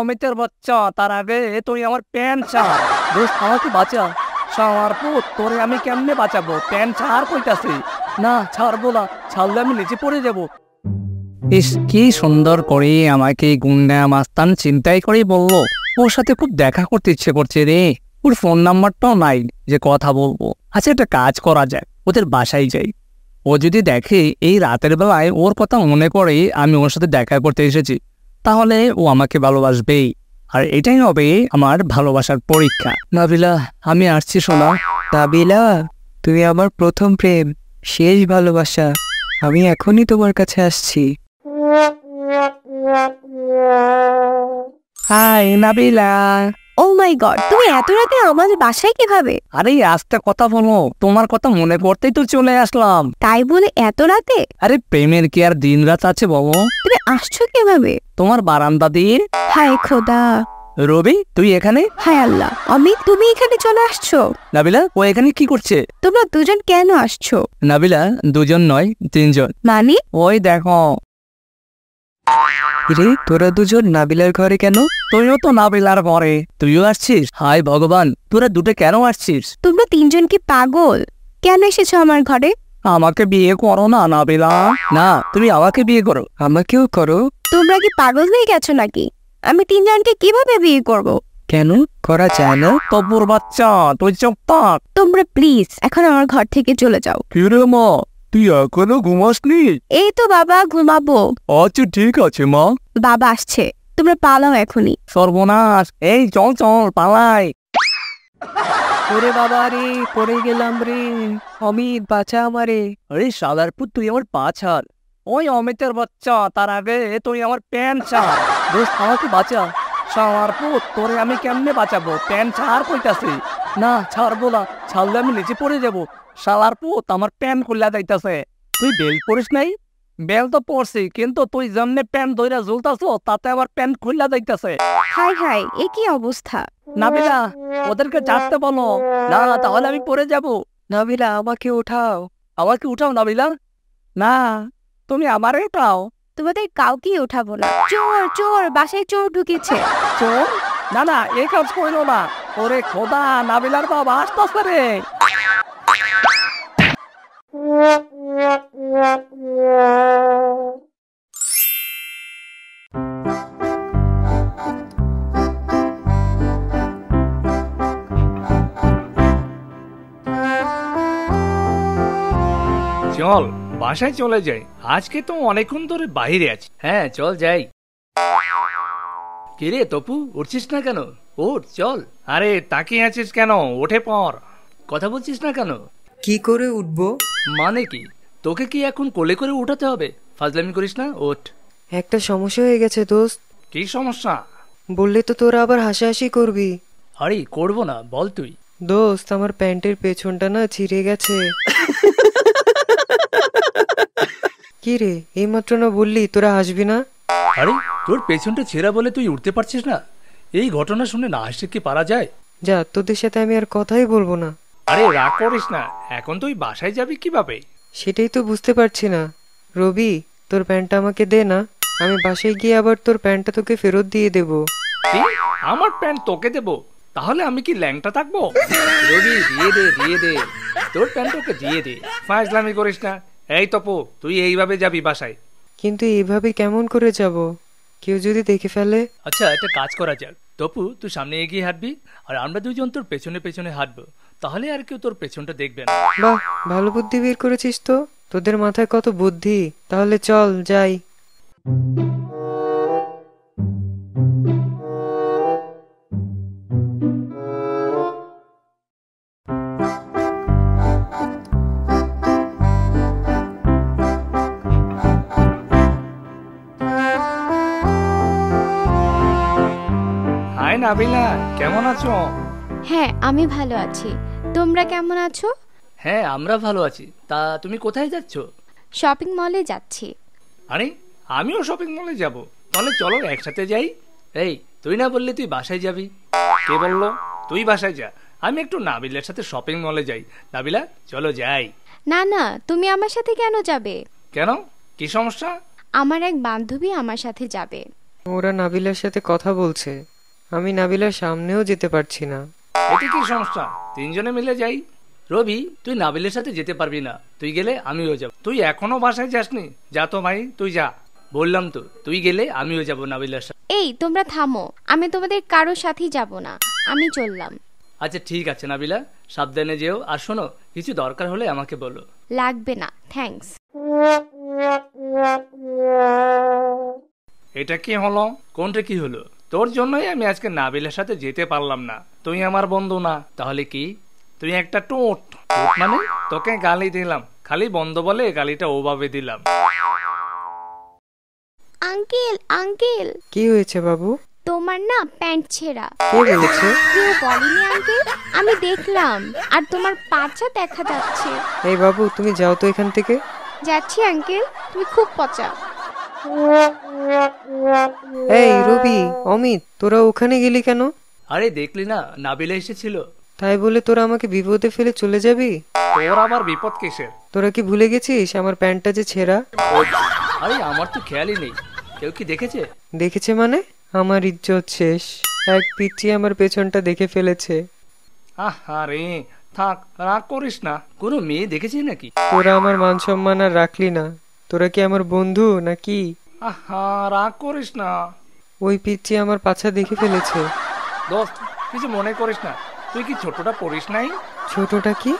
অমিতের বাচ্চা, তার আগে তুই আমার প্যান্ট ছাড়। দোস্ত আমাকে বাঁচা। শালার পুত, তোরে আমি কেমনে বাঁচাবো? প্যান্ট ছাড় কইতাছি। না ছাড়বো না, ছাড়লে আমি নিচে পড়ে যাব। ইস, কি সুন্দর করে আমাকে গুন্ডা মাস্তান চিন্তাই করে বললো। ওর সাথে খুব দেখা করতে ইচ্ছে করছে রে। ওর ফোন নাম্বারটাও নাই যে কথা বলবো। আচ্ছা, একটা কাজ করা যায়, ওদের বাসায় যাই। ও যদি দেখে এই রাতের বেলায় ওর কথা মনে করে আমি ওর সাথে দেখা করতে এসেছি, তাহলে ও আমাকে ভালোবাসবেই। আর এটাই হবে আমার ভালোবাসার পরীক্ষা। নাবিলা, আমি আসছি শোনা। নাবিলা, তুমি আমার প্রথম প্রেম, শেষ ভালোবাসা। আমি এখনই তোমার কাছে আসছি। হাই নাবিলা। ও মাই গড, তুমি এত রাতে আমাদের বাসায় কিভাবে? আরে আস্তে কথা বলো, তোমার কথা মনে করতেই তো চলে আসলাম। তাই বলে এত রাতে? আরে প্রেমের কি আর দিন রাত আছে বলো? তুমি আসছো কিভাবে? তোমার বারান্দা দিয়ে। হায় খোদা। রবি, তুই এখানে? হায় আল্লাহ, অমিত তুমি এখানে চলে আসছো? নাবিলা, ও এখানে কি করছে? তোমরা দুজন কেন আসছো? নাবিলা, দুজন নয়, তিনজন। মানে? ওই দেখো। রে, তোরা দুজন নাবিলার ঘরে কেন? তুইও তো নাবিলার ঘরে, তুইও আসছিস? হাই ভগবান, তোরা দুটো কেন আসছিস? তোমরা তিনজন কি পাগল? কেন এসেছো আমার ঘরে? আমাকে বিয়ে করো না নাবিলা। না, তুমি আমাকে বিয়ে করো। আমাকেও করো। তোমরা কি পাগল হয়ে গেছো নাকি? আমি তিনজনকে কিভাবে বিয়ে করব? কেন করা যায় না? তপুর বাচ্চা, তুই চুপ থাক। তোমরা প্লিজ এখন আমার ঘর থেকে চলে যাও। কিরে মা, তুই এখনো ঘুমাসনি? এই তো বাবা, ঘুমাবো। আচ্ছা ঠিক আছে মা। বাবা আসছে, তোমরা পালাও এখনই। সর্বনাশ, এই চল চল পালাই। ওরে বাবা রে, পড়ে গেলাম রে। অমিত, বাঁচা আমারে। আরে শালার পুত, তুই আমার পা ছাড়। ওই অমিতের বাচ্চা, তার আগে তুই আমার প্যান্ট ছাড়। দোস্ত আমাকে বাঁচা। শালার পুত, তোরে আমি কেমনে বাঁচাবো? প্যান্ট ছাড় কইতাছি। না ছাড়বো না, ছাড়লে আমি নিচে পড়ে যাব। শালার পুত, আমার প্যান্ট খুললা যাইতাছে। তুই বেল পরিস নাই? বেল তো পড়ছি, কিন্তু তুই যেমনে প্যান্ট ধইরা ঝুলতাছ, তাতে আমার প্যান্ট খুললা যাইতাছে। হাই হাই, এ কি অবস্থা? নাবিলা, ওদেরকে ছাড়তে বলো। না তাহলে আমি পড়ে যাব। নাবিলা, আমাকে ওঠাও। আমাকে উঠাও নাবিলা। না, তুমি আমারে উঠাও। তোমাদের কাউকেই ওঠাবো না। চোর চোর, বাসায় চোর ঢুকেছে। চোর? না না, এই কাজ কইলো না। ওরে খোদা, নাবিলার বাবা আসতেছে রে। চল বাসায় চলে যাই, আজকে তো অনেকক্ষণ ধরে বাইরে আছি। হ্যাঁ চল যাই। কিরে তপু, উঠছিস না কেন? ওঠ চল। আরে তাকিয়ে আছিস কেন? ওঠে পড়। কথা বলছিস না কেন? কি করে উঠবো? মানে কি, তোকে কি এখন কোলে করে উঠাতে হবে? ফাজলামি করিস না, ওঠ। একটা সমস্যা হয়ে গেছে দোস্ত। কি সমস্যা? বললে তো তোরা আবার হাসাহাসি করবি। আরে করবো না, বল তুই। দোস্ত, আমার প্যান্টের পেছনটা না ছিঁড়ে গেছে। কি রে, এইমাত্র না বললি তোরা হাসবি না? আরে তোর পেছনটা ছেঁড়া বলে তুই উঠতে পারছিস না? এই ঘটনা শুনে না হাসতে কি পারা যায়? যা, তোদের সাথে আমি আর কথাই বলবো না। আরে রাগ করিস না, এখন তুই বাসায় যাবি কিভাবে? সেটাই তো বুঝতে পারছি না। রবি, তোর প্যান্টটা আমাকে দে না। আমি বাসায় গিয়ে আবার তোর প্যান্টটা তোকে ফেরত দিয়ে দেব। কি? আমার প্যান্ট তোকে দেবো? তাহলে আমি কি ল্যাংটা থাকবো? রবি, দিয়ে দে দিয়ে দে, তোর প্যান্ট ওকে দিয়ে দে। ফাজলামি করিস না। এই তপু, তুই এইভাবে যাবি বাসায়? কিন্তু এইভাবে কেমন করে যাব? কেউ যদি দেখে ফেলে? আচ্ছা একটা কাজ করা যাক, তপু তুই সামনে এগিয়ে হাঁটবি, আর আমরা দুজন তোর পেছনে পেছনে হাঁটবো। তাহলে আর কেউ তোর পেছনটা দেখবে না। বাহ, ভালো বুদ্ধি বের করেছিস তো। তোদের মাথায় কত বুদ্ধি। তাহলে চল যাই। হাই নাবিলা, কেমন আছো? হ্যাঁ, আমি ভালো আছি। তোমরা কেমন আছো? হ্যাঁ আমরা ভালো আছি। তা তুমি কোথায় যাচ্ছ? শপিং মলে যাচ্ছি। আরে আমিও শপিং মলে যাব। তাহলে চলো একসাথে যাই। এই, তুই না বললি তুই বাসায় যাবি? কে বললো? তুই বাসায় যা, আমি একটু নাবিলার সাথে শপিং মলে যাই। নাবিলা চলো যাই। না না, তুমি আমার সাথে কেন যাবে? কেন, কি সমস্যা? আমার এক বান্ধবী আমার সাথে যাবে। ওরা নাবিলার সাথে কথা বলছে, আমি নাবিলার সামনেও যেতে পারছি না। এতে কি সমস্যা, তিনজনে মিলে যাই। রবি, তুই নাবিলের সাথে যেতে পারবি না, তুই গেলে আমিও যাব। তুই এখনো বাসায় যাসনি? যা তো ভাই, তুই যা। বললাম তো, তুই গেলে আমিও যাব নাবিলার সাথে। এই তোমরা থামো, আমি তোমাদের কারোর সাথেই যাব না, আমি চললাম। আচ্ছা ঠিক আছে নাবিলা, সাবধানে যেও। আর শোনো, কিছু দরকার হলে আমাকে বলো। লাগবে না, থ্যাঙ্কস। এটা কি হলো? কোনটা কি হলো? তোর জন্যই আমি আজকে নাবিলার সাথে যেতে পারলাম না। তুই আমার বন্ধু না, তাহলে কি? তুই একটা টোট। টোট মানে? তোকে গালি দিলাম, খালি বন্ধ বলে গালিটা ওভাবে দিলাম। আঙ্কেল আঙ্কেল, কি হয়েছে বাবু? তোমার না প্যান্ট ছেঁড়া। কে বলেছে? কেউ বলেনি আঙ্কেল, আমি দেখলাম। আর তোমার পাছা দেখা যাচ্ছে। এই বাবু, তুমি যাও তো এখান থেকে। যাচ্ছি আঙ্কেল, তুমি খুব পচা। এই রবি, অমিত, তোরা ওখানে গেলি কেন? আরে দেখলি না, নাবিলা এসেছিল। তাই বলে তোরা আমাকে বিপদে ফেলে চলে যাবি? তোর আবার বিপদ কিসের? তোরা কি ভুলে গেছিস আমার প্যান্টটা যে ছেঁড়া? আরে আমার তো খেয়ালই নেই। কেউ কি দেখেছে? দেখেছে মানে? আমার ইজ্জত শেষ। এক পিচ্চি আমার পেছনটা দেখে ফেলেছে। আরে থাক, রাগ করিস না। কোনো মেয়ে দেখেছে নাকি? তোরা আমার মান সম্মান আর রাখলি না। তোরা কি আমার বন্ধু নাকি? রাগ করিস না ওই পিচ্চি আমার পাছা দেখে ফেলেছে। দোস্ত, কিছু মনে করিস না। তুই কি ছোটটা পড়িস নাই? ছোটটা কি?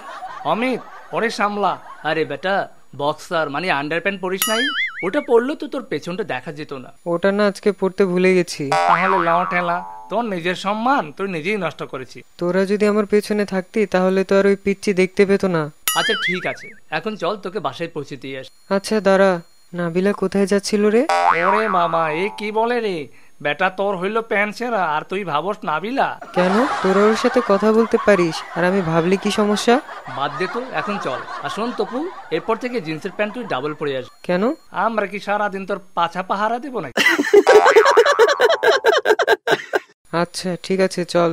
অমিত, পরে সামলা। আরে বেটা, বক্সার মানে আন্ডারপ্যান্ট পরিস নাই? ওটা পরলো তো তোর পেছনটা দেখা যেত না। ওটা না আজকে পড়তে ভুলে গেছি। তাহলে লাও ঠেলা, তোর নিজের সম্মান তুই নিজেই নষ্ট করেছিস। তোরা যদি আমার পেছনে থাকতি তাহলে তো আর ওই পিচ্চি দেখতে পেতো না। আচ্ছা ঠিক আছে, এখন চল তোকে বাসায় পৌঁছে দিয়ে আস। আচ্ছা দাঁড়া, নাবিলা কোথায় যাচ্ছিল রে? ওরে মামা, এ কি বলে রে? বেটা, তোর হইলো প্যান্ট ছেঁড়া আর তুই ভাবস নাবিলা? কেন, তোরা ওর সাথে কথা বলতে পারিস আর আমি ভাবলি কি সমস্যা? বাদ দে তো, এখন চল। আর শোন তপু, এরপর থেকে জিন্সের প্যান্ট তুই ডাবল পরে আসবি। কেন? আমরা কি সারাদিন তোর পাছা পাহারা দেবো নাকি? আচ্ছা ঠিক আছে, চল।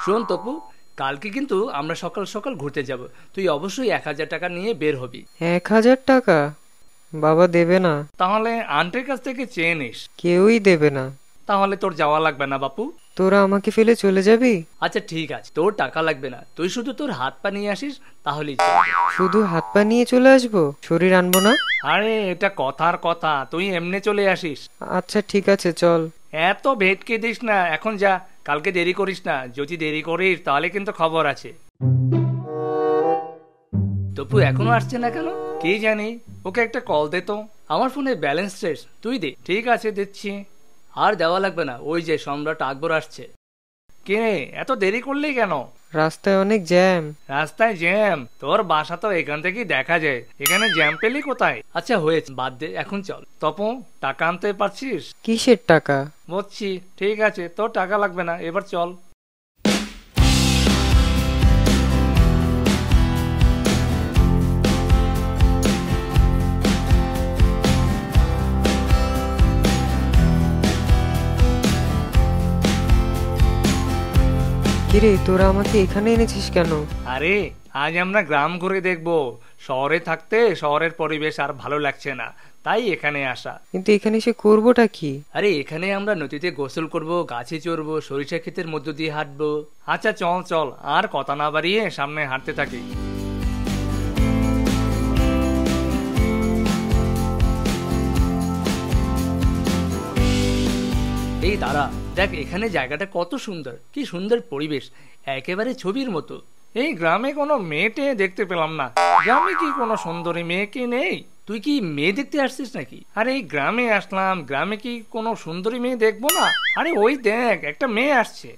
শোন তপু, কালকে কিন্তু আমরা সকাল সকাল ঘুরতে যাব। তুই অবশ্যই 1000 টাকা নিয়ে বের হবি। 1000 টাকা? বাবা দেবে না। তাহলে আন্টির কাছ থেকে চেয়ে নিস। কেউই দেবে না। তাহলে তোর যাওয়া লাগবে না বাপু। তোরা আমাকে ফেলে চলে যাবি? আচ্ছা ঠিক আছে, তোর টাকা লাগবে না, তুই শুধু তোর হাত পা নিয়ে আসিস তাহলেই চলবে। শুধু হাত পা নিয়ে চলে আসবো, শরীর আনবো না? আরে এটা কথার কথা, তুই এমনি চলে আসিস। আচ্ছা ঠিক আছে, চল। এত ভেটকে দিস না, এখন যা, কালকে দেরি করিস না। যদি দেরি করিস তাহলে কিন্তু খবর আছে। তপু এখনো আসছে না কেন কি জানি? ওকে একটা কল দে তো। আমার ফোনে ব্যালেন্স শেষ, তুই দে। ঠিক আছে, দিচ্ছি। আর দেওয়া লাগবে না, ওই যে সম্রাট আকবর আসছে। কে, এত দেরি করলি কেন? রাস্তায় অনেক জ্যাম। রাস্তায় জ্যাম? তোর বাসা তো এখান থেকেই দেখা যায়, এখানে জ্যাম পেলি কোথায়? আচ্ছা হয়েছে, বাদ দে, এখন চল। তপু, টাকা আনতে পারছিস? কিসের টাকা? বুঝছি, ঠিক আছে, তোর টাকা লাগবে না, এবার চল। কিরে, তোরা আমাকে এখানে এনেছিস কেন? আরে আজ আমরা গ্রাম ঘুরে দেখবো। শহরে থাকতে শহরের পরিবেশ আর ভালো লাগছে না, তাই এখানে আসা। কিন্তু এখানে এসে করবোটা কি? আরে এখানে আমরা নদীতে গোসল করব, গাছে চড়বো, সরিষা ক্ষেতের মধ্য দিয়ে হাঁটবো। আচ্ছা চল চল, আর কথা না বাড়িয়ে সামনে হাঁটতে থাকি। এই দাঁড়া, দেখ এখানে জায়গাটা কত সুন্দর, কি সুন্দর পরিবেশ, একেবারে ছবির মতো। এই গ্রামে কোনো মেয়েটে দেখতে পেলাম না। গ্রামে কি কোনো সুন্দরী মেয়ে কি নেই? তুই কি মেয়ে দেখতে আসছিস নাকি? আরে এই গ্রামে আসলাম, গ্রামে কি কোনো সুন্দরী মেয়ে দেখবো না? আরে ওই দেখ, একটা মেয়ে আসছে।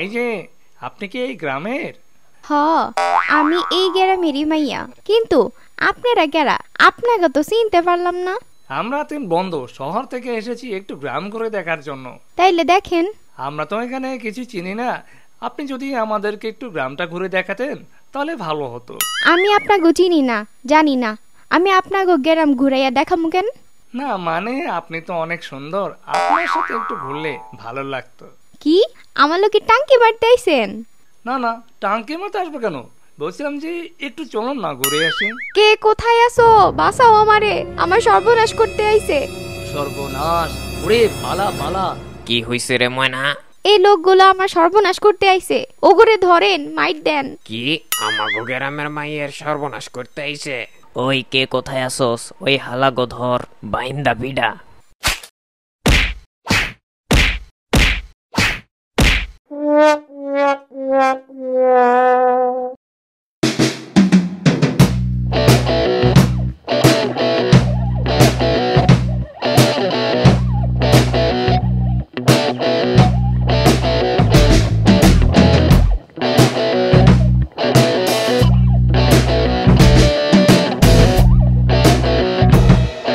এই যে, আপনি কি এই গ্রামের? হ, আমি এই গ্রামেরই মাইয়া, কিন্তু আপনারা গেরা, আপনাকে তো চিনতে পারলাম না। আমরা 3 বন্ধু শহর থেকে এসেছি একটু গ্রাম ঘুরে দেখার জন্য। তাইলে দেখেন। আমরা তো এখানে কিছু চিনি না, আপনি যদি আমাদেরকে একটু গ্রামটা ঘুরে দেখাতেন তাহলে ভালো হতো। আমি আপনাকে চিনি না, জানি না। আমি আপনাকে গ্রাম ঘুরাইয়া দেখামু কেন? না মানে আপনি তো অনেক সুন্দর, আপনার সাথে একটু ঘুরলে ভালো লাগতো। কি আমার লোকে টাঙ্কি মারতে আইছেন? না না, টাঙ্কির মতো আসবে কেন, বলছিলাম যে একটু চলুন না ঘুরে আসি। কে কোথায় আছো? বাঁচাও আমারে, আমার সর্বনাশ করতে আইছে। সর্বনাশ, ওরে পালা পালা। কি হইছে রে ময়না? এই লোকগুলো আমার সর্বনাশ করতে আইছে, ওগরে ধরেন, মাইর দেন। কি আমাগো গ্রামের মাইয়ের সর্বনাশ করতে আইছে? ওই কে কোথায় আসোস? ওই হালাগো ধর বাইন্দা বিডা।